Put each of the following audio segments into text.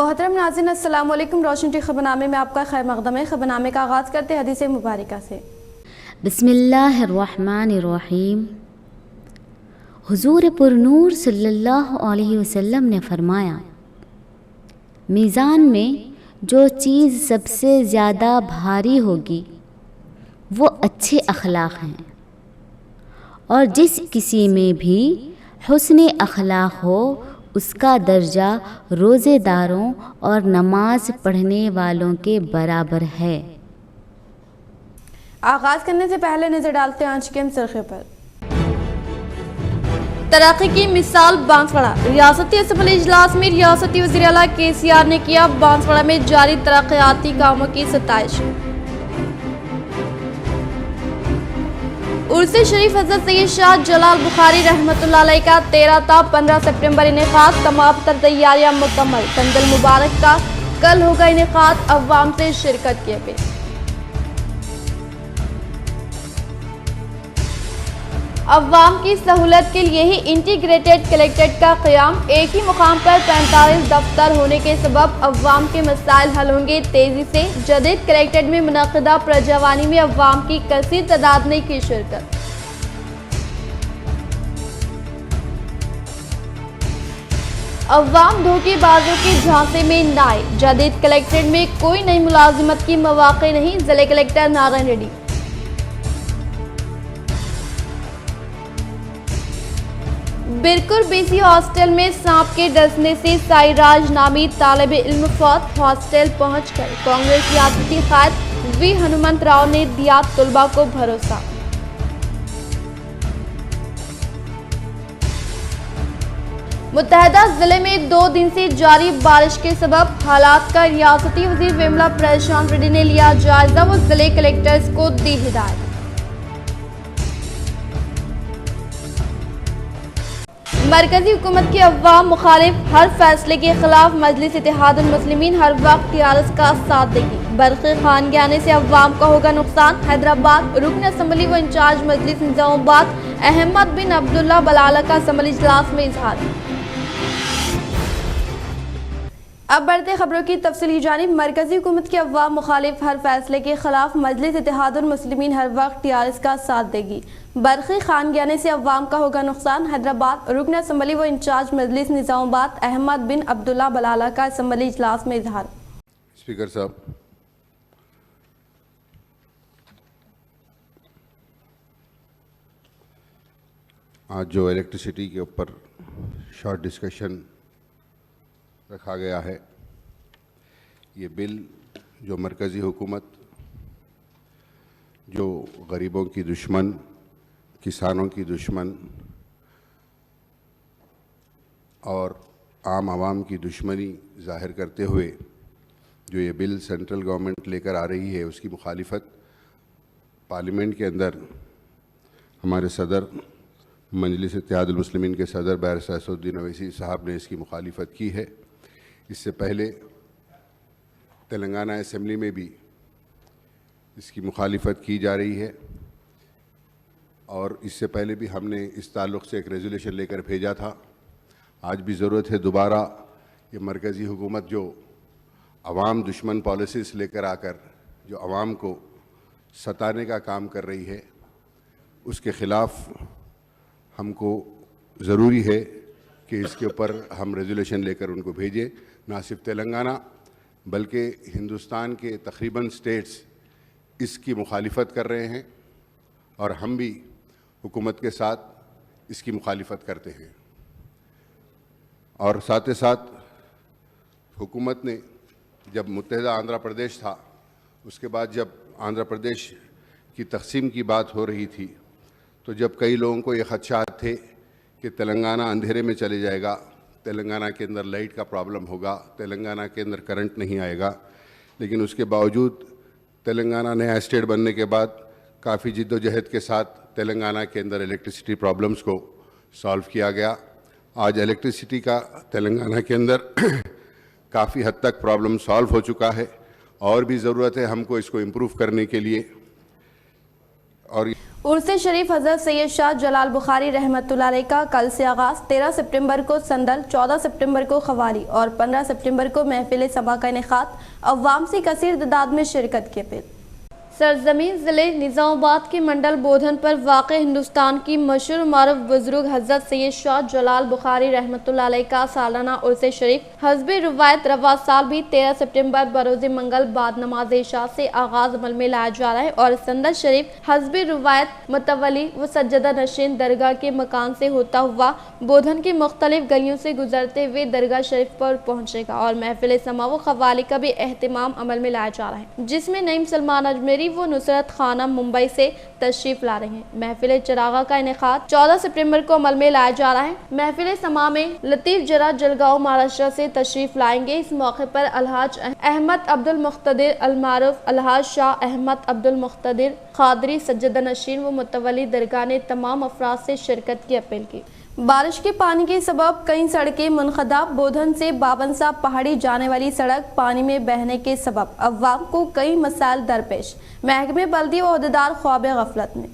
मोहतरम नाज़रीन, अस्सलाम वालेकुम। रोशन टी खबरनामे में आपका खैर मक़दम है। खबरनामे का आगाज़ करते हैं हदीस मुबारका से। बिस्मिल्लाहिर्रहमानिर्रहीम। हुज़ूर पुरनूर सल्लल्लाहु अलैहि वसल्लम ने फरमाया, मीज़ान में जो चीज़ सबसे ज़्यादा भारी होगी वो अच्छे अखलाक हैं, और जिस किसी में भी हुस्न अखलाक हो उसका दर्जा रोज़ेदारों और नमाज पढ़ने वालों के बराबर है। आगाज़ करने से पहले नजर डालते हैं आज के सरखे पर। तरक्की की मिसाल बांसवाड़ा। रियासती असम्बली इजलास में रियासती वज़ीर आला KCR ने किया बांसवाड़ा में जारी तरक्याती कामों की सताइश। उर्स शरीफ हज़रत सैयद शाह जलाल बुखारी रहमतुल्लाह अलैह का 13 ता 15 सितंबर इनेकाद। तमाम तर तैयारियां मुकम्मल। कंदल मुबारक का कल होगा इनेकाद। अवाम से शिरकत की अपील। अवाम की सहूलत के लिए ही इंटीग्रेटेड कलेक्ट्रेट का क़याम। एक ही मुकाम पर 45 दफ्तर होने के सबब अवाम के मसाइल हल होंगे तेजी से। जदीद कलेक्ट्रेट में मुनक़दा प्रजावानी में अवाम की कसीर तादाद ने की शिरकत। अवाम धोखेबाजों के झांसे में न आए। जदीद कलेक्ट्रेट में कोई नई मुलाजिमत की मौक़े नहीं। जिले collector Narayan Reddy. Birkur BC hostel में सांप के डसने से साईराज नामी तालिब इल्म फौत। हॉस्टल पहुंचकर कांग्रेस रियासती कायद V हनुमंत राव ने दिया तुलबा को भरोसा। मुत्तहदा जिले में 2 दिन से जारी बारिश के सबब हालात का रियासती वजीर वेमला प्रशांत रेड्डी ने लिया जायजा। वो जिले कलेक्टर्स को दी हिदायत। मरकजी हुकूमत के अवाम मुखालिफ हर फैसले के खिलाफ मजलिस इत्तेहादुल मुस्लिमीन हर वक्त TRS का साथ देगी। बरक़ी खान के आने से अवाम का होगा नुकसान। हैदराबाद रुकन असम्बली व इंचार्ज मजलिस निज़ामाबाद अहमद बिन अब्दुल्ला बलाला का असम्बली इजलास में इजहार। अब बढ़ते खबरों की तफसीली जानिब। मरकजी हुकूमत के अवाम मुखालिफ हर फैसले के खिलाफ मजलिस इत्तेहादुल मुस्लिमीन हर वक्त TRS का साथ देगी। बरक़ी खान के आने से अवाम का होगा नुकसान। हैदराबाद रुकन असम्बली व इंचार्ज मजलिस निज़ामाबाद अहमद बिन अब्दुल्ला बलाला का असम्बली इजलास में इजहार। स्पीकर साहब, आज जो इलेक्ट्रिसिटी के ऊपर शॉर्ट डिस्कशन रखा गया है, ये बिल जो मरकज़ी हुकूमत जो गरीबों की दुश्मन, किसानों की दुश्मन और आम आवाम की दुश्मनी ज़ाहिर करते हुए जो ये बिल सेंट्रल गवर्नमेंट लेकर आ रही है, उसकी मुखालिफत पार्लियामेंट के अंदर हमारे सदर मजलिस इत्तेहादुल मुस्लिमीन के सदर बैरिस्टर असदुद्दीन अवैसी साहब ने इसकी मुखालिफत की है। इससे पहले तेलंगाना असेंबली में भी इसकी मुखालिफत की जा रही है, और इससे पहले भी हमने इस ताल्लुक़ से एक रेजोल्यूशन लेकर भेजा था। आज भी ज़रूरत है दोबारा ये मरकज़ी हुकूमत जो अवाम दुश्मन पॉलिसीज़ लेकर आकर जो अवाम को सताने का काम कर रही है, उसके ख़िलाफ़ हमको ज़रूरी है कि इसके ऊपर हम रेजोल्यूशन लेकर उनको भेजें। ना सिर्फ तेलंगाना बल्कि हिंदुस्तान के तकरीबन स्टेट्स इसकी मुखालिफत कर रहे हैं, और हम भी हुकूमत के साथ इसकी मुखालिफत करते हैं। और साथ ही साथ हुकूमत ने जब मुत्तहिदा आंध्र प्रदेश था, उसके बाद जब आंध्र प्रदेश की तकसीम की बात हो रही थी, तो जब कई लोगों को ये ख़दशात थे कि तेलंगाना अंधेरे में चले जाएगा, तेलंगाना के अंदर लाइट का प्रॉब्लम होगा, तेलंगाना के अंदर करंट नहीं आएगा, लेकिन उसके बावजूद तेलंगाना नया स्टेट बनने के बाद काफ़ी जिद्दोजहद के साथ तेलंगाना के अंदर इलेक्ट्रिसिटी प्रॉब्लम्स को सॉल्व किया गया। आज इलेक्ट्रिसिटी का तेलंगाना के अंदर काफ़ी हद तक प्रॉब्लम सॉल्व हो चुका है, और भी ज़रूरत है हमको इसको इम्प्रूव करने के लिए। और उर्से शरीफ हज़रत सैयद शाह जलाल बुखारी रहमतुल्लाह अलैह का कल से आगाज़ 13 सितंबर को संदल, 14 सितंबर को खवाली और 15 सितंबर को महफिल सभा का इनेकाद। अवाम से कसीर तादाद में शिरकत की अपील। सरजमीन ज़िले निज़ामाबाद के मंडल बोधन पर वाक़ हिंदुस्तान की मशहूर मारूफ बुजुर्ग हज़रत सैयद शाह जलाल बुखारी रहमतुल्लाह अलैह का सालाना उर्स शरीफ हस्ब रिवायत रवा साल भी 13 सितंबर बरोज़ मंगल बाद नमाज इशा से आगाज़ अमल में लाया जा रहा है और संदल शरीफ हस्ब रिवायत मतवली व सज्जदा नशीन दरगाह के मकान से होता हुआ बोधन की मुख्तलिफ गलियों से गुजरते हुए दरगाह शरीफ पर पहुँचेगा और महफिल समा व खवाली का भी एहतमाम अमल में लाया जा रहा है, जिसमें नईम सलमान अजमेरी वो नुसरत खाना मुंबई से तशरीफ ला रहे हैं। महफिल चरागा का इनेकाद 14 सितंबर को अमल में लाया जा रहा है। महफिल समा में लतीफ जरा जलगांव महाराष्ट्र से तशरीफ लाएंगे। इस मौके पर अलहाज अहमद अब्दुल मुख्तदिर अलमारूफ अलहाज शाह अहमद अब्दुल मुख्तदिर खादरी सज्जदा नशीन व मुतवली दरगाह ने तमाम अफराद से शिरकत की अपील की। बारिश के पानी के सबब कई सड़कें मुनखदा। बोधन से बाबनसा पहाड़ी जाने वाली सड़क पानी में बहने के सबब अवाम को कई मसाइल दरपेश। महकमे बल्दी व अहदेदार ख्वाब गफलत में।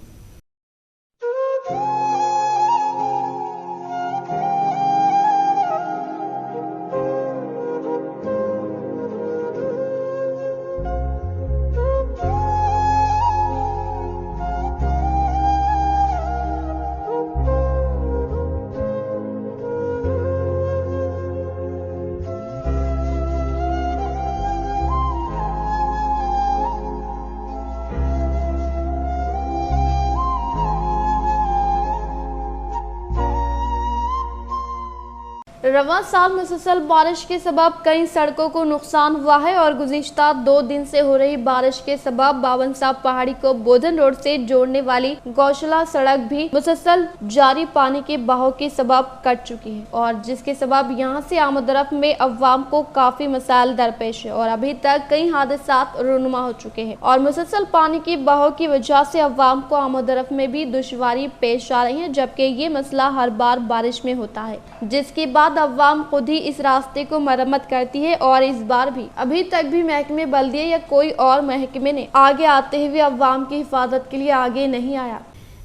रवां साल मुसलसल बारिश के सबब कई सड़कों को नुकसान हुआ है और गुज़िश्ता 2 दिन से हो रही बारिश के सबब बाबनसा पहाड़ी को बोधन रोड से जोड़ने वाली गौशाला सड़क भी मुसलसल जारी पानी के बहाव के सबब कट चुकी है और जिसके सबब यहां से आमदरफ्त में अवाम को काफी मसाइल दरपेश है और अभी तक कई हादसात रूनुमा हो चुके हैं और मुसलसल पानी के बहाव की वजह से अवाम को आमदरफ्त में भी दुश्वारी पेश आ रही है, जबकि ये मसला हर बार बारिश में होता है, जिसके बाद अवाम खुद ही इस रास्ते को मरम्मत करती है और इस बार भी अभी तक भी महकमे बल्दिया या कोई और महकमे ने आगे आते हुए अवाम की हिफाजत के लिए आगे नहीं आया।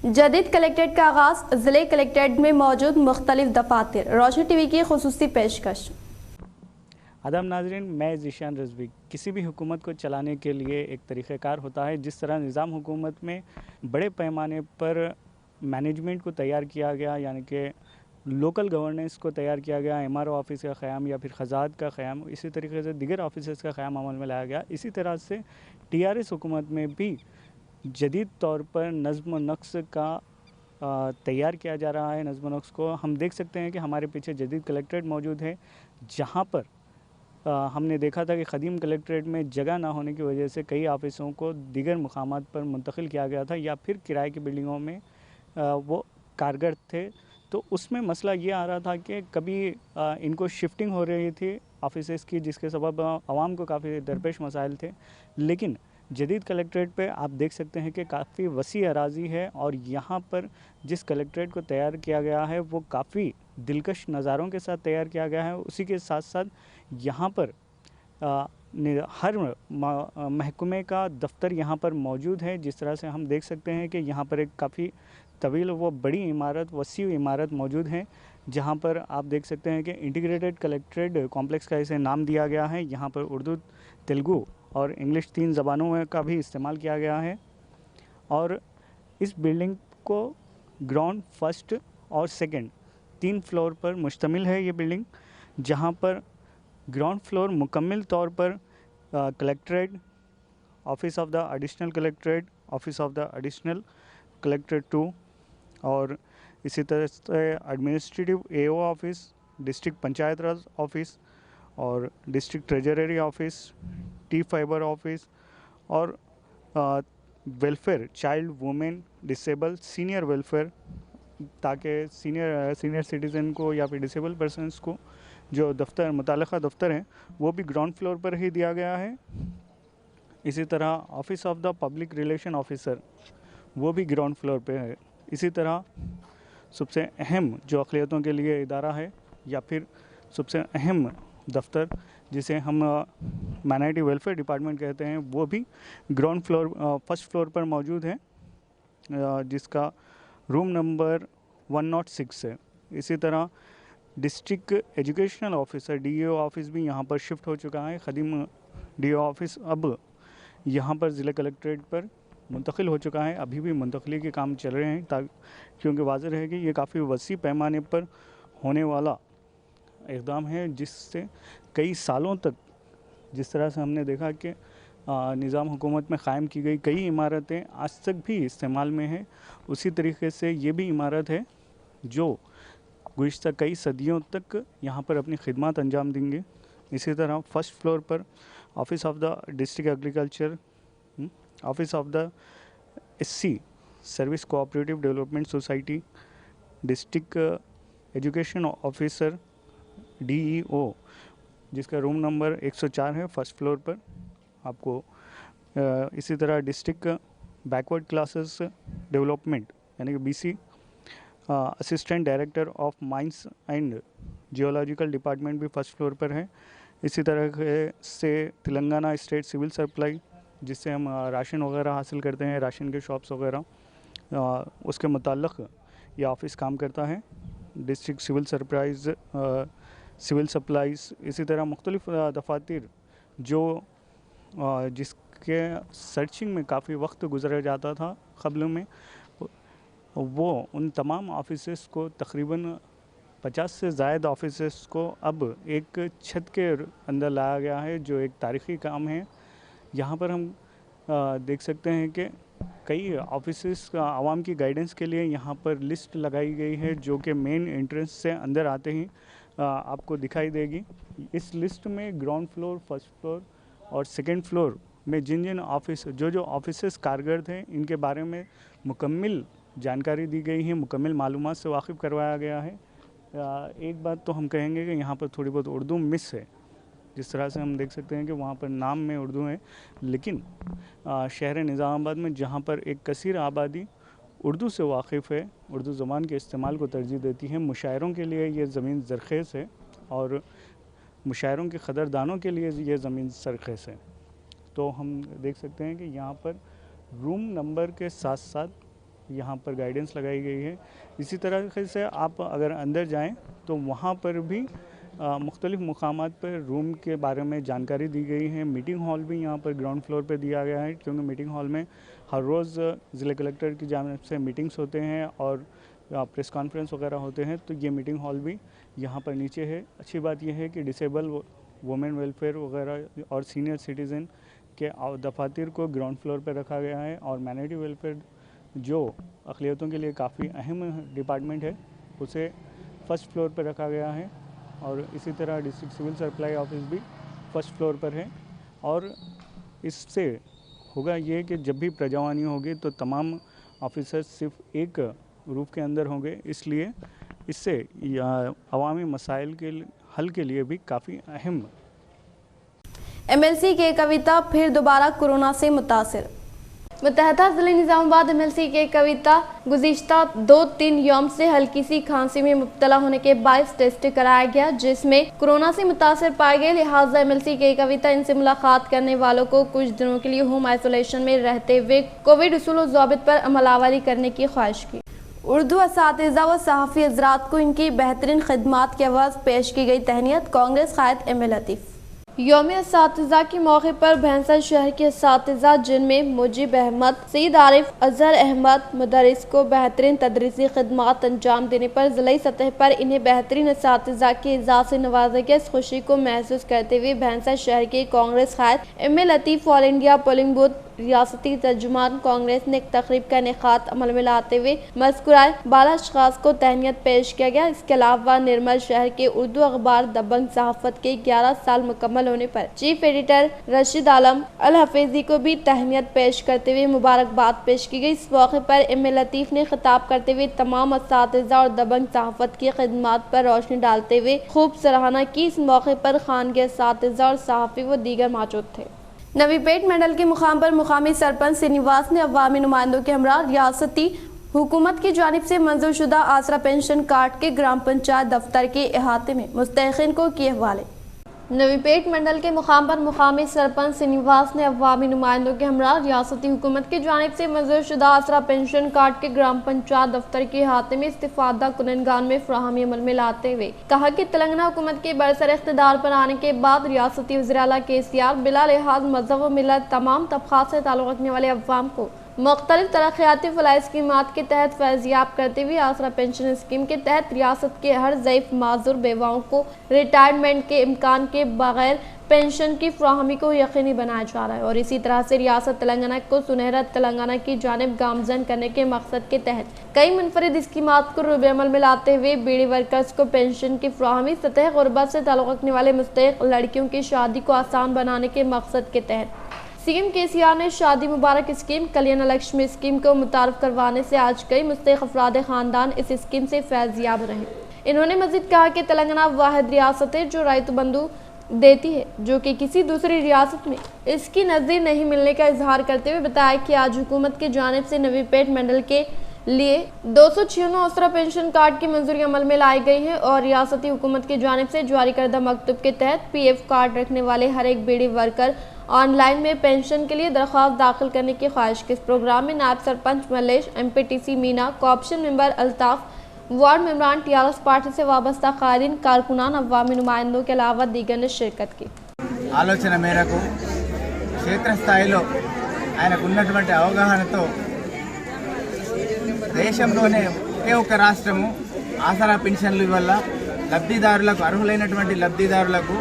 जदीद कलेक्ट्रेट का आगाज। जिले कलेक्ट्रेट में मौजूद मुख्तलिफ दफातर। रोशनी टीवी की खुसूसी पेशकश। आदाब नाजरीन, मैं ज़ीशान रज़वी। किसी भी हुकूमत को चलाने के लिए एक तरीक़ाकार होता है। जिस तरह निज़ाम हुकूमत में बड़े पैमाने पर मैनेजमेंट को तैयार किया गया, यानी कि लोकल गवर्नेंस को तैयार किया गया, एमआरओ ऑफिस का क़याम या फिर ख़ज़ात का क़याम, इसी तरीके से दीगर ऑफिस का क़याम अमल में लाया गया। इसी तरह से टीआरएस हुकूमत में भी जदीद तौर पर नज़्म व नक्श का तैयार किया जा रहा है। नज़्म व नक्श को हम देख सकते हैं कि हमारे पीछे जदीद कलेक्ट्रेट मौजूद है, जहाँ पर हमने देखा था कि ख़दीम कलेक्ट्रेट में जगह ना होने की वजह से कई ऑफिसों को दीगर मकामात पर मुंतकिल किया गया था या फिर किराए की बिल्डिंगों में वो कारगर थे। तो उसमें मसला ये आ रहा था कि कभी इनको शिफ्टिंग हो रही थी ऑफिसेज़ की, जिसके सबब आवाम को काफ़ी दरपेश मसाइल थे। लेकिन जदीद कलेक्ट्रेट पे आप देख सकते हैं कि काफ़ी वसी अराज़ी है और यहाँ पर जिस कलेक्ट्रेट को तैयार किया गया है वो काफ़ी दिलकश नज़ारों के साथ तैयार किया गया है। उसी के साथ साथ यहाँ पर हर महकमे का दफ्तर यहाँ पर मौजूद है। जिस तरह से हम देख सकते हैं कि यहाँ पर एक काफ़ी तवील व बड़ी इमारत, वसी इमारत मौजूद है, जहाँ पर आप देख सकते हैं कि इंटीग्रेटेड कलेक्ट्रेट कॉम्प्लेक्स का इसे नाम दिया गया है। यहाँ पर उर्दू, तेलुगु और इंग्लिश 3 ज़बानों का भी इस्तेमाल किया गया है और इस बिल्डिंग को ग्राउंड, फर्स्ट और सेकंड 3 फ्लोर पर मुश्तमिल है ये बिल्डिंग, जहाँ पर ग्राउंड फ्लोर मुकम्मल तौर पर collectorate, office of the additional collectorate, office of the additional collectorate 2 और इसी तरह से administrative AO office, district panchayat raj office और district treasury office, T fibre office और welfare, child, women, disable, senior welfare, ताकि सीनियर सिटीज़न को या फिर डिसेबल पर्सनस को जो दफ्तर, मुताल्लिक़ा दफ्तर हैं, वो भी ग्राउंड फ्लोर पर ही दिया गया है। इसी तरह office of the public relation officer वो भी ग्राउंड फ्लोर पे है। इसी तरह सबसे अहम जो अक़लियतों के लिए इदारा है या फिर सबसे अहम दफ्तर जिसे हम माइनॉरिटी वेलफेयर डिपार्टमेंट कहते हैं, वो भी ग्राउंड फ्लोर, फर्स्ट फ्लोर पर मौजूद है। जिसका रूम नंबर 106 है। इसी तरह district educational officer DEO office भी यहाँ पर शिफ्ट हो चुका है। खदीम DEO ऑफिस अब यहाँ पर ज़िला कलेक्ट्रेट पर मुंतकिल हो चुका है। अभी भी मुंतकली के काम चल रहे हैं क्योंकि वाज़ेह है कि ये काफ़ी वसी पैमाने पर होने वाला इक़दाम है, जिससे कई सालों तक जिस तरह से हमने देखा कि निज़ाम हुकूमत में क़ायम की गई कई इमारतें आज तक भी इस्तेमाल में हैं, उसी तरीके से ये भी इमारत है जो गुज़िश्ता कई सदियों तक यहाँ पर अपनी खिदमत अंजाम देंगे। इसी तरह फर्स्ट फ्लोर पर office of the district agriculture, office of the SC service cooperative development society, district education officer DEO जिसका रूम नंबर 104 है फर्स्ट फ्लोर पर आपको। इसी तरह डिस्ट्रिक्ट बैकवर्ड क्लासेस डेवलपमेंट यानी कि BC assistant director of mines and geological department भी first floor पर है। इसी तरह से तेलंगाना स्टेट सिविल सप्लाई जिससे हम राशन वगैरह हासिल करते हैं, राशन के शॉप्स वगैरह, उसके मुताल्लिक़ ये ऑफ़िस काम करता है। डिस्ट्रिक्ट सिविल सप्लाईज़ इसी तरह मुख्तलिफ़ दफातर जो जिसके सर्चिंग में काफ़ी वक्त गुजरा जाता था क़ब्ल में, वो उन तमाम ऑफिसेस को तकरीबन 50 से ज़ायद ऑफिसेस को अब एक छत के अंदर लाया गया है, जो एक तारीख़ी काम है। यहाँ पर हम देख सकते हैं कि कई ऑफिसेस आवाम की गाइडेंस के लिए यहाँ पर लिस्ट लगाई गई है, जो कि मेन एंट्रेंस से अंदर आते ही आपको दिखाई देगी। इस लिस्ट में ग्राउंड फ्लोर, फर्स्ट फ्लोर और सेकंड फ्लोर में जिन जिन ऑफिस जो ऑफिसेस कारगर थे, इनके बारे में मुकम्मल जानकारी दी गई है, मुकम्मल मालूमात से वाकिफ़ करवाया गया है। एक बात तो हम कहेंगे कि यहाँ पर थोड़ी बहुत उर्दू मिस है, जिस तरह से हम देख सकते हैं कि वहाँ पर नाम में उर्दू है, लेकिन शहर निज़ामाबाद में जहाँ पर एक कसीर आबादी उर्दू से वाकिफ़ है, उर्दू ज़बान के इस्तेमाल को तरजीह देती है, मुशायरों के लिए ये ज़मीन ज़रख़ेज़ है और मुशायरों के क़दरदानों के लिए ये ज़मीन सरख़ेज़ है। तो हम देख सकते हैं कि यहाँ पर रूम नंबर के साथ साथ यहाँ पर गाइडेंस लगाई गई है। इसी तरह से आप अगर अंदर जाएं तो वहाँ पर भी मुख्तलिफ़ मुकामात पर रूम के बारे में जानकारी दी गई है। मीटिंग हॉल भी यहाँ पर ग्राउंड फ्लोर पर दिया गया है, क्योंकि मीटिंग हॉल में हर रोज़ ज़िला कलेक्टर की जानिब से मीटिंग्स होते हैं और प्रेस कॉन्फ्रेंस वगैरह होते हैं, तो ये मीटिंग हॉल भी यहाँ पर नीचे है। अच्छी बात यह है कि डिसेबल वुमेन वेलफेयर वगैरह और सीनियर सिटीज़न के दफातर को ग्राउंड फ्लोर पर रखा गया है, और माइनॉरिटी वेलफेयर जो अक़लियतों के लिए काफ़ी अहम डिपार्टमेंट है, उसे फर्स्ट फ्लोर पर रखा गया है। और इसी तरह डिस्ट्रिक्ट सिविल सप्लाई ऑफिस भी फर्स्ट फ्लोर पर है। और इससे होगा ये कि जब भी प्रजावानी होगी तो तमाम ऑफिसर्स सिर्फ एक रूफ के अंदर होंगे, इसलिए इससे अवामी मसाइल के हल के लिए भी काफ़ी अहम। MLC के कविता फिर दोबारा कोरोना से मुतासिर। मुत्तहदा ज़िला निज़ामाबाद MLC के कविता गुज़िश्ता 2-3 यौम से हल्की सी खांसी में मुब्तला होने के बायस टेस्ट कराया गया, जिसमें कोरोना से मुतासिर पाए गए। लिहाजा MLC के कविता इनसे मुलाकात करने वालों को कुछ दिनों के लिए होम आइसोलेशन में रहते हुए कोविड उसूल व ज़ाबित पर अमलावरी करने की ख्वाहिश की। उर्दू असातिज़ा व सहाफ़ी हज़रात को इनकी बेहतरीन खिदमात की आवाज़ पेश की गई तहनीत। कांग्रेस क़ायद M.A. लतीफ़। यौम असातिज़ा के मौके पर भैंसा शहर के असातिज़ा जिनमें मुजीब अहमद, सईद आरिफ, अजहर अहमद मुदर्रिस को बेहतरीन तदरीसी खिदमात अंजाम देने पर ज़िलाई सतह पर इन्हें बेहतरीन असातिज़ा के एजाज़ से नवाजा गया। इस खुशी को महसूस करते हुए भैंसा शहर के कांग्रेस क़ायद M.A. लतीफ़ ऑल इंडिया पोलिंग बूथ रियासती तर्जुमान कांग्रेस ने एक तकरीब का इनेकाद अमल में लाते हुए मज़कूराए बाला अशख़ास को तहनीत पेश किया गया। इसके अलावा निर्मल शहर के उर्दू अखबार दबंग सहाफ़त के 11 साल मुकम्मल होने पर चीफ एडिटर रशीद आलम अल हफीज़ी को भी तहनीत पेश करते हुए मुबारकबाद पेश की गई। इस मौके पर M.A. लतीफ़ ने खिताब करते हुए तमाम असातिज़ा और दबंग सहाफ़त की खिदमात पर रोशनी डालते हुए खूब सराहना की। इस मौके पर खानगी असातिज़ा और सहाफ़ी व दीगर मौजूद थे। नवीपेट मंडल के मुकाम पर मुकामी सरपंच श्रीनिवास ने अवामी नुमाइंदों के हमरा रियासती हुकूमत की जानिब से मंजूर शुदा आसरा पेंशन कार्ड के ग्राम पंचायत दफ्तर के अहाते में मुस्तहिक़ीन को किए हवाले। नवीपेट मंडल के मुकाम पर मुकामी सरपंच श्रीनिवास ने अवामी नुमाइंदों के हमरा रियासती हुकूमत की जानिब से मंजूरशुदा आसरा पेंशन कार्ड के ग्राम पंचायत दफ्तर के अहाते में इस्तिफादा कुननगान में फराहमी अमल में लाते हुए कहा कि तेलंगाना हुकूमत के बरसर इख्तिदार पर आने के बाद रियासती वज़ीर आला KCR बिला लिहाज मजहब व मिलत तमाम तबक़ात से ताल्लुक़ रखने वाले अवाम को मुख्तलिफ तरक्याती फलाह स्कीमात के तहत फैज़याब करते हुए आसरा पेंशन स्कीम के तहत रियासत के हर ज़ईफ़ माजूर बेवाओं को रिटायरमेंट के इम्कान के बगैर पेंशन की फ्राहमी को यकीनी बनाया जा रहा है और इसी तरह से रियासत तेलंगाना को सुनहरा तेलंगाना की जानिब गामजन करने के मकसद के तहत कई मुनफरिद स्कीमात को रूबे अमल में लाते हुए बीड़ी वर्कर्स को पेंशन की फ्राहमी, सतह गुरबत से ताल्लुक़ रखने वाले मुस्तहिक़ लड़कियों की शादी को आसान बनाने के मकसद के तहत CM KCR ने शादी मुबारक स्कीम, कल्याण लक्ष्मी स्कीम को मुतारफ करवाने से आज कई मुस्तहिक़ अफराद ख़ानदान इस स्कीम से फैज़याब रहे। इन्होंने मज़ीद कहा कि तेलंगाना वाहिद रियासत है जो राइतु बंधु देती है, जो कि किसी दूसरी रियासत में इसकी नज़ीर नहीं मिलने का इजहार करते हुए बताया कि आज हुकूमत की जानिब से नवीपेट मंडल के लिए 296 आसरा पेंशन कार्ड की मंजूरी अमल में लाई गई है और रियासती हुकूमत की जानिब से जारी करदा मकतूब के तहत PF कार्ड रखने वाले हर एक बीड़ी वर्कर ऑनलाइन में पेंशन के लिए दरख्वास्त दाखिल करने की ख्वाहिश के इस प्रोग्राम में नायब sarpanch Mallesh, MPTC Meena, corporation member Altaf, ward मेंबरान, TRS पार्टी से वाबस्ता कायदीन, कारकुनान, अवामी नुमाइंदों के अलावा दीगर ने शिरकत की। ఆలోచన మేరకు క్షేత్రస్థాయిలో ఆయనకున్నటువంటి అవగాహనతో దేశంలోనే ఒకే ఒక రాష్ట్రము ఆసరా పెన్షన్ల వల్ల లబ్ధిదారులకు అర్హులైనటువంటి లబ్ధిదారులకు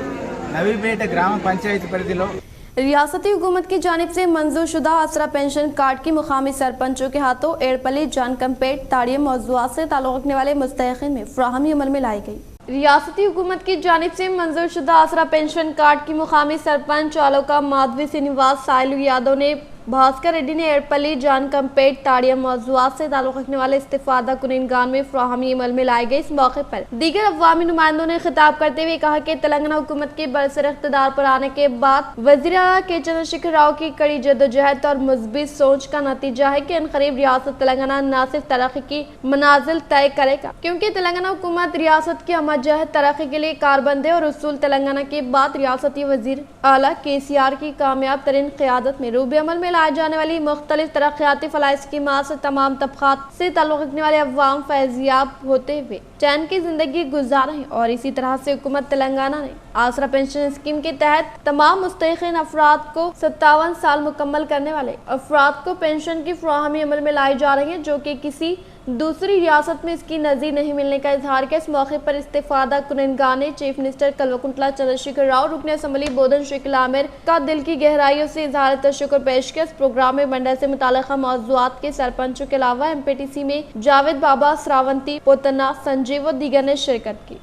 నవీపేట గ్రామ పంచాయతీ పరిధిలో रियासती हुकूमत की जानिब से मंजूरशुदा आसरा पेंशन कार्ड की मुकामी सरपंचों के हाथों एड़पली, जानकमपेट, ताड़िया मौजूदात से ताल्लुक़ रखने वाले मुस्तहिक़ीन में फ्राहमी अमल में लाई गई। रियासती हुकूमत की जानिब से मंजूरशुदा आसरा पेंशन कार्ड की मुकामी सरपंच आलोका माधवी, श्रीनिवास, साइलू यादव ने भास्कर रेड्डी ने एड़पली, जानकमपेट, ताड़िया मौजूदात से ताल्लुक़ रखने वाले इस्तिफादा कुननगान में फ्राहमी अमल में लाए गए। इस मौके पर दीगर अवामी नुमाइंदों ने खिताब करते हुए कहा कि तेलंगाना हुकूमत के बरसर इख्तिदार पर आने के बाद वज़ीर आला के चंद्रशेखर राव की कड़ी जद्दोजहद और मुस्बित सोच का नतीजा है कि अनक़रीब रियासत तेलंगाना न सिर्फ तरक्की की मनाजिल तय करेगा, क्योंकि तेलंगाना हुकूमत रियासत की हमजहद तरक्की के लिए कारबंद है और उसूल तेलंगाना के बाद रियासती वज़ीर आला KCR की कामयाब तरीन क़यादत में रूबे अमल में लाई जाने वाली मुख्तलिफ तरक्याती फलाह स्कीमात से तमाम तबक़ात से ताल्लुक़ रखने वाले अवाम फैज़याब होते हुए चैन की जिंदगी गुजार रहे हैं और इसी तरह से हुकूमत तेलंगाना ने आसरा पेंशन स्कीम के तहत तमाम मुस्तहिक़ीन अफराद को 57 साल मुकम्मल करने वाले अफराद को पेंशन की फ्राहमी अमल में लाई जा रही है, जो कि किसी दूसरी रियासत में इसकी नज़ीर नहीं मिलने का इजहार किया। इस मौके पर इस्तिफादा कुननगान ने चीफ मिनिस्टर कल्वकुंतला चंद्रशेखर राव, रुकन असम्बली बोधन शकील आमिर का दिल की गहराइयों से इजहार तशक्कुर पेश किया। इस प्रोग्राम में मंडल से मुताल्लिक़ा मौज़ूआत के सरपंचों के अलावा MPTC में जावेद बाबा, श्रावंती, पोतना, संजीव व दीगर ने शिरकत की।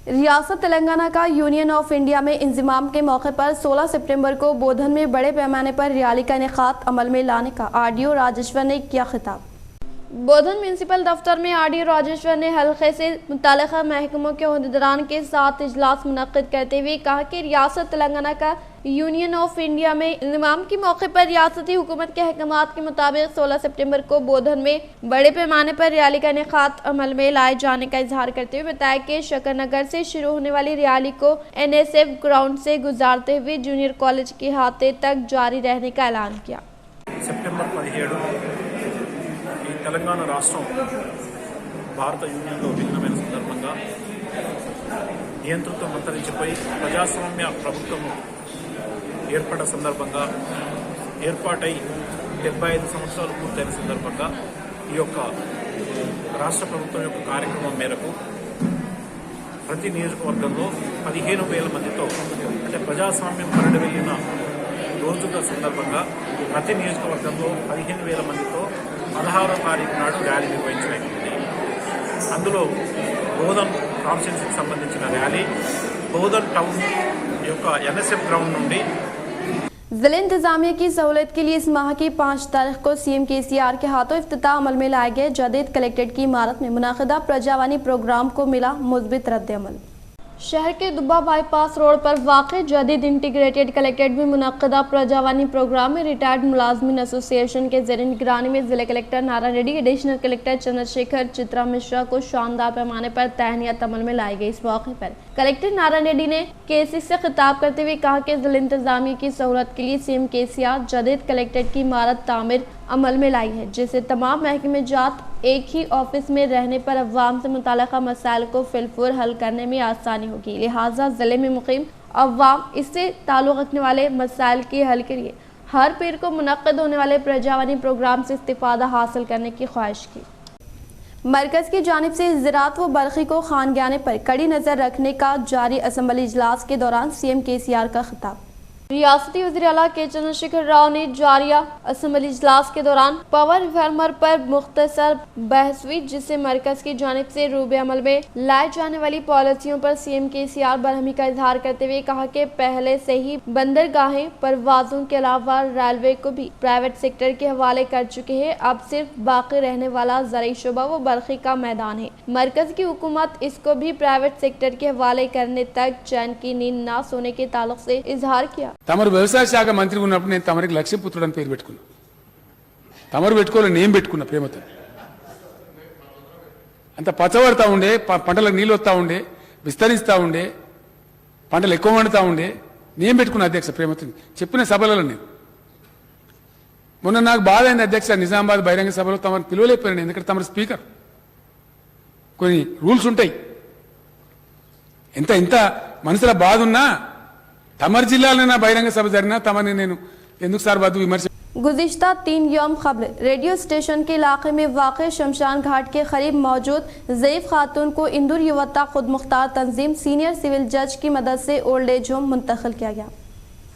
रियासत तेलंगाना का यूनियन ऑफ इंडिया में इंज़माम के मौके पर 16 सितंबर को बोधन में बड़े पैमाने पर रैली का इनेकाद अमल में लाने का RDO राजेश्वर ने किया खिताब। बोधन म्यूनसिपल दफ्तर में RDO राजेश्वर ने हल्के से मुताल्लिक़ा महकमों के ओहदेदारान के साथ इजलास मुनक़्क़िद करते हुए कहा कि रियासत तेलंगाना का यूनियन ऑफ इंडिया में इंज़माम के मौके पर रियासती हुकूमत के अहकामात के मुताबिक 16 सितंबर को बोधन में बड़े पैमाने पर रैली का इनेकाद अमल में लाए जाने का इजहार करते हुए बताया कि शकरनगर से शुरू होने वाली रैली को NSF ग्राउंड से गुजारते हुए जूनियर कॉलेज के अहाते तक जारी रहने का ऐलान किया। సెప్టెంబర్ 17 ఈ తెలంగాణ రాష్ట్రం భారత యూనియన్లో విలీనమైన సందర్భంగా నియంతృత్వం అంతరించిపోయి ప్రజాస్వామ్య ప్రభుత్వం ఏర్పడ్డ సందర్భంగా ఏర్పాటై 75 సంవత్సరాలు పూర్తయిన సందర్భంగా ఈ యొక్క రాష్ట్ర ప్రభుత్వం యొక్క కార్యక్రమం మేరకు ప్రతి నియోజకవర్గంలో 15,000 మందితో అంటే ప్రజాస్వామ్యం పరిడవెళ్లిన రోజుల సందర్భంగా ప్రతి నియోజకవర్గంలో 15,000 మందితో 16వ తారీఖు నాడు ర్యాలీ నిర్వహించబడింది। అందులో బోధన్ కాన్స్టిట్యున్సీకి సంబంధించిన ర్యాలీ బోధన్ టౌన్ యొక్క NSF గ్రౌండ్ నుండి जिला इंतजामिया की सहूलत के लिए इस माह की 5 तारीख को CM KCR के हाथों इफ्तिताह अमल में लाए गए जदीद कलेक्ट्रेट की इमारत में मुनाकिदा प्रजावानी प्रोग्राम को मिला मुस्बित रद्द अमल। शहर के दुब्बा बाईपास रोड पर वाक़ जदीद इंटीग्रेटेड कलेक्ट्रेट में मुनक़दा प्रजावानी प्रोग्राम में रिटायर्ड मुलाजमीन एसोसिएशन के ज़ेर निगरानी में ज़िला collector Narayan Reddy, additional collector Chandrashekhar Chitra Mishra को शानदार पैमाने पर तहनीत अमल में लाई गई। इस मौके पर कलेक्टर नारायण रेड्डी ने केसी से खिताब करते हुए कहा कि ज़िला इंतजामिया की सहूलत के लिए सीएम केसीआर जदीद कलेक्ट्रेट की इमारत तामीर अमल में लाई है, जिससे तमाम महकमे जात एक ही ऑफिस में रहने पर अवाम से मुताल्लिक़ा मसाइल को फिलफूर हल करने में आसानी होगी। लिहाजा ज़िले में मुकीम अवाम इससे ताल्लुक़ रखने वाले मसाइल के हल के लिए हर पीर को मुनक़्क़द होने वाले प्रजावानी प्रोग्राम से इस्तिफ़ादा हासिल करने की ख्वाहिश की। मरकज़ की जानिब से ज़राअत व बरक़ी को खानगियाने पर कड़ी नज़र रखने का जारी असम्बली इजलास के दौरान सीएम केसीआर का खिताब। रियासती वज़ीर आला के चंद्रशेखर राव ने जारिया असम्बली इजलास के दौरान पावर रिफॉर्मर पर मुख्तसर बहस हुई, जिससे मरकज की जानिब से रूबे अमल में लाई जाने वाली पॉलिसियों पर सीएम केसीआर बरहमी का इजहार करते हुए कहा कि पहले से ही बंदरगाहें परवाजों के अलावा रेलवे को भी प्राइवेट सेक्टर के हवाले कर चुके हैं। अब सिर्फ बाकी रहने वाला ज़राई शुबा व बरक़ी का मैदान है। मरकज की हुकूमत इसको भी प्राइवेट सेक्टर के हवाले करने तक चैन की नींद न सोने के ताल्लुक से इजहार किया। తమరు వ్యవసాయ శాఖ మంత్రి ఉన్నప్పుడు నేను తమరికి లక్ష్మీపుత్రుడు అని పేరు పెట్టుకున్నా, తమరు పెట్టుకోవాలి, నేను పెట్టుకున్నా ప్రేమతో. అంత పచ్చబడతా ఉండే, పంటలకు నీళ్ళు వస్తూ ఉండే, విస్తరిస్తూ ఉండే, పంటలు ఎక్కువ వండుతూ ఉండే, నేను పెట్టుకున్న అధ్యక్ష ప్రేమతో చెప్పిన సభలలో. నేను మొన్న నాకు బాధ అయింది అధ్యక్ష, నిజామాబాద్ బహిరంగ సభలో తమరు పిలువలేకపోయాను, ఎందుకంటే తమరు స్పీకర్, కొన్ని రూల్స్ ఉంటాయి. ఎంత మనసులో బాధ ఉన్నా तमर जिला में बहिरंग सभा जरिना तमने नेनु ఎందుకు సార్ బాదు విమర్శ। गुज़िश्ता 3 यौम क़ब्ल रेडियो स्टेशन के इलाके में वाक़ शमशान घाट के करीब मौजूद ज़ईफ़ खातून को इंदौर युवता खुद मुख्तार तंजीम सीनियर सिविल जज की मदद से ओल्ड एज होम मुंतकिल किया गया।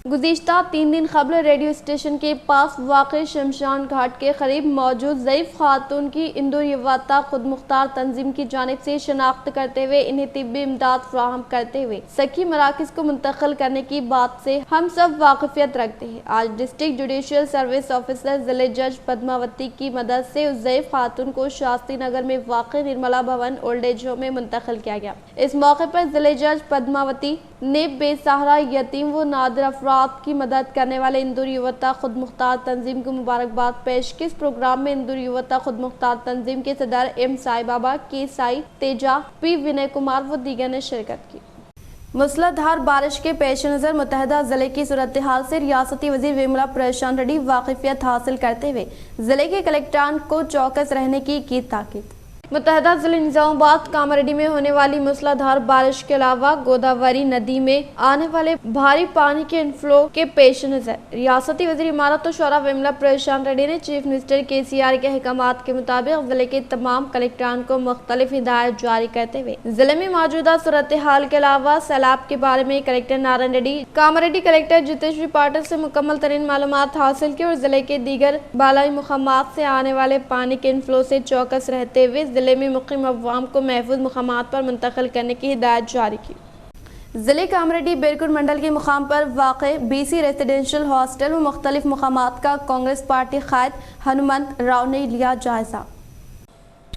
गुज़िश्ता 3 दिन क़ब्ल रेडियो स्टेशन के पास वाक़ शमशान घाट के करीब मौजूद ज़ईफ़ खातून की इंदौर युवता खुद मुख्तार तंजीम की जानिब से शनाख्त करते हुए इन्हें तिब्बी इमदाद फ्राहम करते हुए सखी मराकज़ को मुंतकिल करने की बात से हम सब वाकफियत रखते हैं। आज डिस्ट्रिक्ट जुडिशियल सर्विस ऑफिसर ज़िले जज पद्मावती की मदद से उस ज़ईफ़ खातून को शास्त्री नगर में वाक़ निर्मला भवन ओल्ड एज होम में मुंतकिल किया गया। इस मौके पर ज़िले जज पद्मावती ने बेसहारा यतीम व नादिर अफराद की मदद करने वाले इंदौर युवता खुद मुख्तार तंजीम को मुबारकबाद पेश की। इस प्रोग्राम में इंदौर युवता खुद मुख्तार तंजीम के सदर एम साई बाबा, के साई तेजा, पी विनय कुमार व दीगर ने शिरकत की। मूसलाधार बारिश के पेश नज़र मुतहदा ज़िले की सूरत हाल से रियासती वज़ीर विमला प्रशांत रेड्डी वाकिफियत हासिल करते हुए ज़िले के कलेक्टरान को चौकस रहने की ताकीद। मुतहदा ज़िले निज़ामाबाद कामारेड्डी में होने वाली मूसलाधार बारिश के अलावा गोदावरी नदी में आने वाले भारी पानी के इनफ्लो के पेश नज़र रियासती वज़ीर इमारत और शौरा विमला प्रशांत रेड्डी ने चीफ मिनिस्टर केसीआर के अहकामात के मुताबिक ज़िले के तमाम कलेक्टरान को मुख्तलिफ हिदायत जारी करते हुए ज़िले में मौजूदा सूरत हाल के अलावा सैलाब के बारे में कलेक्टर नारायण रेड्डी, कामारेड्डी कलेक्टर जितेश्वरी पाटिल से मुकम्मल तरीन मालूमात हासिल की और ज़िले के दीगर बालाई मुकामात से आने वाले पानी के इनफ्लो से चौकस रहते हुए ज़िले में मुक़ीम अवाम को महफूज मुकामात पर मुंतकिल करने की हिदायत जारी की। ज़िले कामारेड्डी बेरकुर मंडल के मुकाम पर वाक़े बीसी रेसिडेंशियल हॉस्टल व मुख्तलिफ मुकामात का कांग्रेस पार्टी क़ायद हनुमंत राव ने लिया जायजा।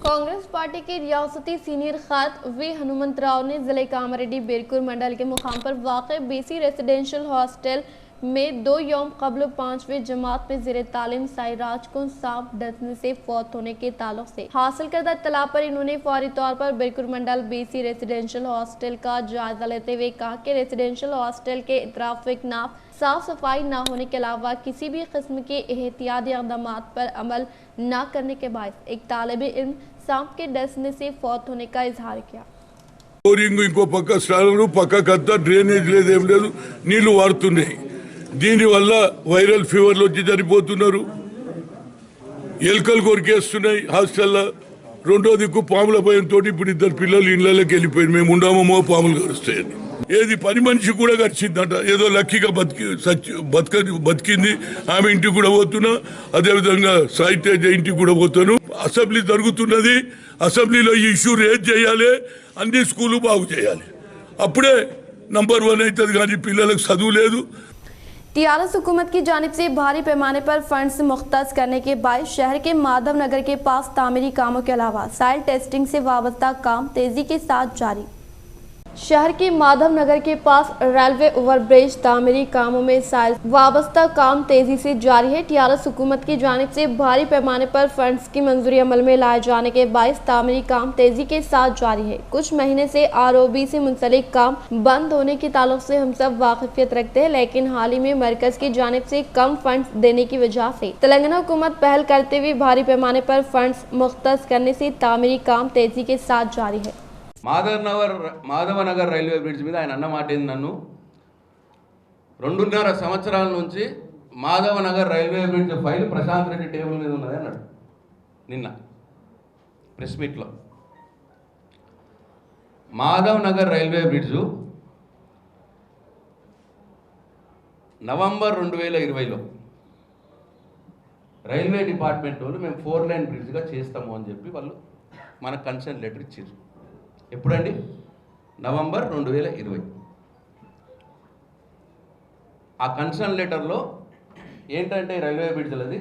कांग्रेस पार्टी के रियासती सीनियर क़ायद वी हनुमंत राव ने ज़िले कामारेड्डी बेरकुर मंडल के मुकाम पर वाक़े बीसी रेसिडेंशियल हॉस्टल में 2 यौम क़ब्ल 5वीं जमात में ज़ेर तालीम साइराज को सांप डसने से फौत होने के ताल्लुक से हासिल करदा इत्तला पर इन्होंने फौरी तौर पर बेरकुर मंडल बीसी रेसिडेंशियल हॉस्टल का जायजा लेते हुए कहा कि रेसिडेंशियल हॉस्टल के इतराफ व इकनाफ साफ सफाई न होने के अलावा किसी भी किस्म के एहतियाती इक़दामात पर अमल न करने के बायस एक तालिब इल्म सांप के डसने से फौत होने का इजहार किया। ఇంకో పక్క స్టాలరు పక్కకంతా డ్రైనేజ్ లేదు, ఏం లేదు, నీళ్లు వాడుతున్నాయి. దీనివల్ల వైరల్ ఫీవర్లు వచ్చి చనిపోతున్నారు, ఎలుకలు కొరికేస్తున్నాయి హాస్టల్లో. రెండో దిక్కు పాముల భయంతో ఇప్పుడు 2 పిల్లలు ఇళ్లలోకి వెళ్ళిపోయారు, మేము ఉండమో పాములు కరుస్తాయని. ఏది పని మనిషి కూడా గడిచిందట, ఏదో లక్కీగా బతికింది ఆమె ఇంటికి కూడా పోతున్నా, అదేవిధంగా సాయి తేజ ఇంటికి కూడా పోతాను. అసెంబ్లీ జరుగుతున్నది, అసెంబ్లీలో ఈ ఇష్యూ రేజ్ చేయాలి, అన్ని స్కూళ్ళు బాగు చేయాలి, అప్పుడే నంబర్ 1 అవుతుంది. కానీ పిల్లలకు చదువు లేదు। टीआरएस हुकूमत की जानिब से भारी पैमाने पर फंड्स मुख्तस करने के बायस शहर के माधव नगर के पास तामीरी कामों के अलावा साइल टेस्टिंग से वाबस्ता काम तेजी के साथ जारी। शहर के माधव नगर के पास रेलवे ओवरब्रिज तामीरी कामों में वाबस्ता काम तेजी से जारी है। टीआरएस हुकूमत की जानिब से भारी पैमाने पर फंड्स की मंजूरी अमल में लाए जाने के बायस तामीरी काम तेजी के साथ जारी है। कुछ महीने से आरओबी से मुंसलिक काम बंद होने के ताल्लुक से हम सब वाकिफियत रखते हैं, लेकिन हाल ही में मरकज की जानिब से कम फंड्स देने की वजह से तेलंगाना हुकूमत पहल करते हुए भारी पैमाने पर फंड्स मुख्तस करने से तामीरी काम तेजी के साथ जारी है। మాధవనగర్ రైల్వే బ్రిడ్జ్ మీద ఆయన అన్నమాట ఏంది, నన్ను 2.5 సంవత్సరాల నుంచి Madhavanagar railway bridge file Prashant Reddy table మీద ఉన్నది అన్నాడు నిన్న ప్రెస్ మీట్లో. మాధవనగర్ రైల్వే బ్రిడ్జు నవంబర్ 2020లో రైల్వే డిపార్ట్మెంట్ వాళ్ళు మేము 4 లైన్ బ్రిడ్జ్గా చేస్తాము అని చెప్పి వాళ్ళు మనకు కన్సర్న్ లెటర్ ఇచ్చారు. ఎప్పుడండి? నవంబర్ 2020. ఆ కన్సర్న్ లెటర్లో ఏంటంటే ఈ రైల్వే బ్రిడ్జ్లది,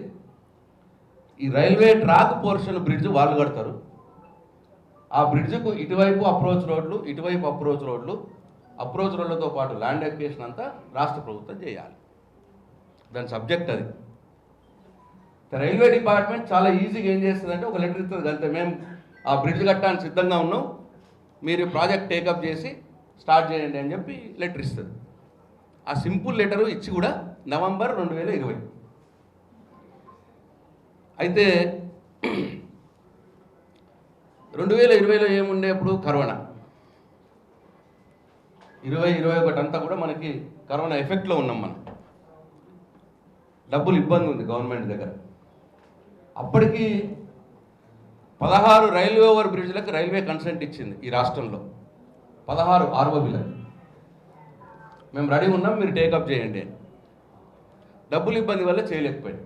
ఈ రైల్వే ట్రాక్ పోర్షన్ బ్రిడ్జ్ వాళ్ళు కడతారు. ఆ బ్రిడ్జ్కు ఇటువైపు అప్రోచ్ రోడ్లు, ఇటువైపు అప్రోచ్ రోడ్లు, అప్రోచ్ రోడ్లతో పాటు ల్యాండ్ ఎక్వేషన్ అంతా రాష్ట్ర ప్రభుత్వం చేయాలి. దాని సబ్జెక్ట్ అది. రైల్వే డిపార్ట్మెంట్ చాలా ఈజీగా ఏం చేస్తుందంటే ఒక లెటర్ ఇస్తుంది అంతే, మేము ఆ బ్రిడ్జ్ కట్టడానికి సిద్ధంగా ఉన్నాం, మీరు ప్రాజెక్ట్ టేకప్ చేసి స్టార్ట్ చేయండి అని చెప్పి లెటర్ ఇస్తుంది. ఆ సింపుల్ లెటరు ఇచ్చి కూడా నవంబర్ 2020. అయితే 2020లో ఏముండే, అప్పుడు కరోనా, 2021 అంతా కూడా మనకి కరోనా ఎఫెక్ట్లో ఉన్నాం. మనం డబ్బులు ఇబ్బంది ఉంది గవర్నమెంట్ దగ్గర. అప్పటికి 16 రైల్వే ఓవర్ బ్రిడ్జ్లకు రైల్వే కన్సెంట్ ఇచ్చింది ఈ రాష్ట్రంలో. 16 ఆర్ఓబీలకు మేము రెడీ ఉన్నాం, మీరు టేకప్ చేయండి. డబ్బులు ఇబ్బంది వల్ల చేయలేకపోయాడు.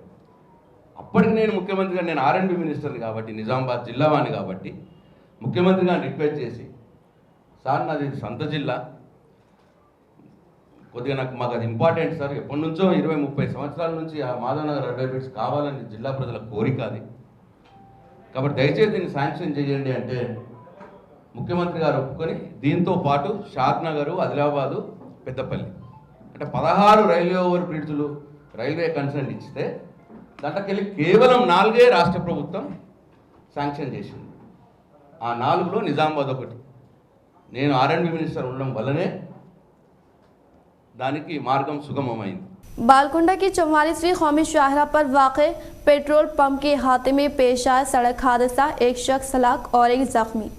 అప్పటికి నేను ముఖ్యమంత్రిగా, నేను ఆర్ఎండ్బి మినిస్టర్ని కాబట్టి, నిజామాబాద్ జిల్లావాణి కాబట్టి ముఖ్యమంత్రిగా రిక్వెస్ట్ చేసి, సార్ నాది సొంత జిల్లా, కొద్దిగా మాకు అది ఇంపార్టెంట్ సార్, ఎప్పటి నుంచో 20-30 సంవత్సరాల నుంచి ఆ మాధవనగర్ రైల్వే బ్రిడ్జ్ కావాలని జిల్లా ప్రజల కోరిక అది, కాబట్టి దయచేసి దీన్ని శాంక్షన్ చేయండి అంటే ముఖ్యమంత్రి గారు ఒప్పుకొని దీంతో పాటు షాద్నగరు, ఆదిలాబాదు, పెద్దపల్లి అంటే 16 రైల్వే ఓవర్ బ్రిడ్జ్లు రైల్వే కన్సర్న్ ఇస్తే దాంట్లోకెళ్ళి కేవలం 4 రాష్ట్ర ప్రభుత్వం శాంక్షన్ చేసింది. ఆ 4లో నిజామాబాద్ ఒకటి. నేను ఆర్ఎండ్బి మినిస్టర్ ఉండడం వల్లనే దానికి మార్గం సుగమమైంది. बालकुंडा की 44वीं कौमी शाहरा पर वाक़े पेट्रोल पंप के हाथे में पेश आया सड़क हादसा, एक शख्स हलाक और एक जख्मी।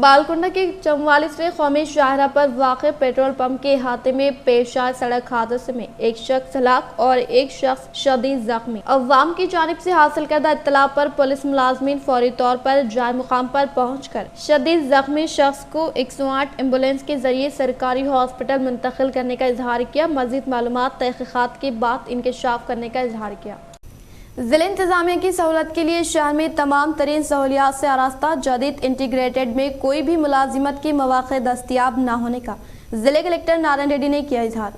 बालकुंडा की 44वें कौमी शाहरा पर वाक़े पेट्रोल पंप के हाथे में पेश आए सड़क हादसे में एक शख्स हलाक और एक शख्स शदीद जख्मी। अवाम की जानिब से हासिल करदा इत्तला पर पुलिस मुलाजमीन फौरी तौर पर जाए मुकाम पर पहुंचकर शदीद जख्मी शख्स को 108 एम्बुलेंस के जरिए सरकारी हॉस्पिटल मुंतकिल करने का इजहार किया। मज़ीद मालूमात तहक़ीक़ात के बाद इंकशाफ करने का इजहार किया। जिला इंतजामिया की सहूलत के लिए शहर में तमाम तरीन सहूलियात से आरास्ता जदीद इंटीग्रेटेड में कोई भी मुलाजिमत के मौक़े दस्तियाब न होने का जिले कलेक्टर नारायण रेड्डी ने किया इजहार।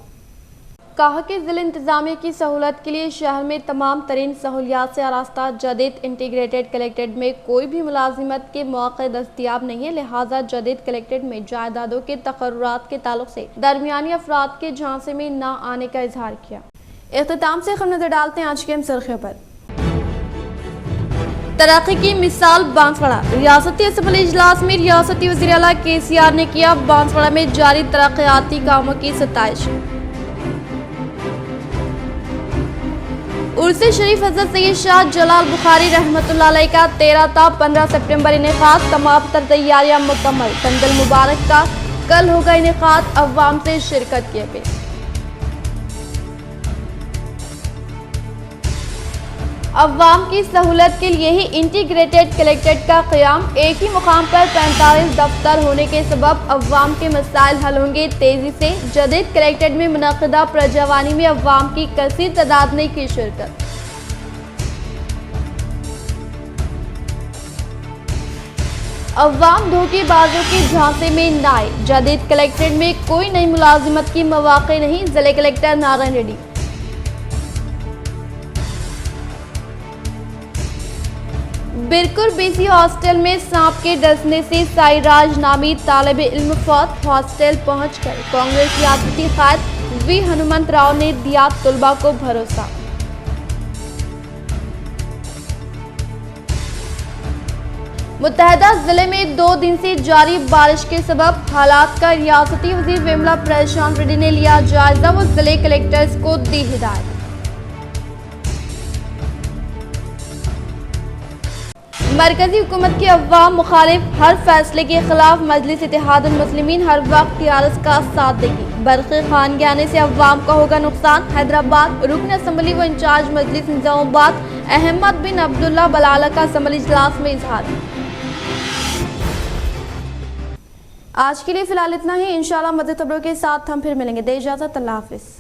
कहा कि जिला इंतजामिया की सहूलत के लिए शहर में तमाम तरीन सहूलियात से आरास्ता जदीद इंटीग्रेटेड कलेक्ट्रेट में कोई भी मुलाजिमत के मौक़े दस्तियाब नहीं है, लिहाजा जदीद कलेक्ट्रेट में जायदादों के तकर्रुरात के ताल्लुक से दरमियानी अफराद के झांसे में न आने का इजहार किया। इख्तिताम से खबर नजर डालते हैं आज के सुर्खियों पर। तरक्की की मिसाल बांसवाड़ा। रियासती असम्बली इजलास में रियासती वज़ीर आला KCR ने किया बांसवाड़ा में जारी तरक्याती कामों की सताइश। उर्से शरीफ हज़रत सैयद शाह जलाल बुखारी रहमतुल्लाह अलैह का 13 ता 15 सितंबर इनेकाद, तमाम तर तैयारियां मुकम्मल। कंदल मुबारक का कल होगा इनेकाद, अवाम से शिरकत की अपील। अवाम की सहूलत के लिए ही इंटीग्रेटेड कलेक्ट्रेट का क़याम। एक ही मुकाम पर 45 दफ्तर होने के सबब अवाम के मसाइल हल होंगे तेजी से। जदीद कलेक्ट्रेट में मुनक़िदा प्रजावानी में अवाम की कसीर तादाद ने की शिरकत। अवाम धोखेबाजों के झांसे में न आए। जदीद कलेक्ट्रेट में कोई नई मुलाजिमत की मौक़े नहीं, जिले collector Narayan Reddy. Birkur BC hostel में सांप के डसने से साईराज नामी तालिब इल्म फौत। हॉस्टल पहुंचकर कांग्रेस रियासती कायद वी हनुमंत राव ने दिया तुलबा को भरोसा। मुत्तहदा जिले में 2 दिन से जारी बारिश के सबब हालात का रियासती वजीर विमला प्रशांत रेड्डी ने लिया जायजा। वो जिले कलेक्टर्स को दी हिदायत। मरकजी हुकूमत के अवाम मुखालिफ हर फैसले के खिलाफ मजलिस इत्तेहादुल मुस्लिमीन हर वक्त टीआरएस का साथ देगी। बरक़ी खान गिराने से अवाम का होगा नुकसान। हैदराबाद रुकन असम्बली व इंचार्ज मजलिस निजामाबाद अहमद बिन अब्दुल्ला बलाला का असम्बली इजलास में इजहार। आज के लिए फिलहाल इतना ही। इंशाअल्लाह मज़ीद खबरों के साथ हम फिर मिलेंगे। दे इजाज़त, अल्लाह हाफिज़।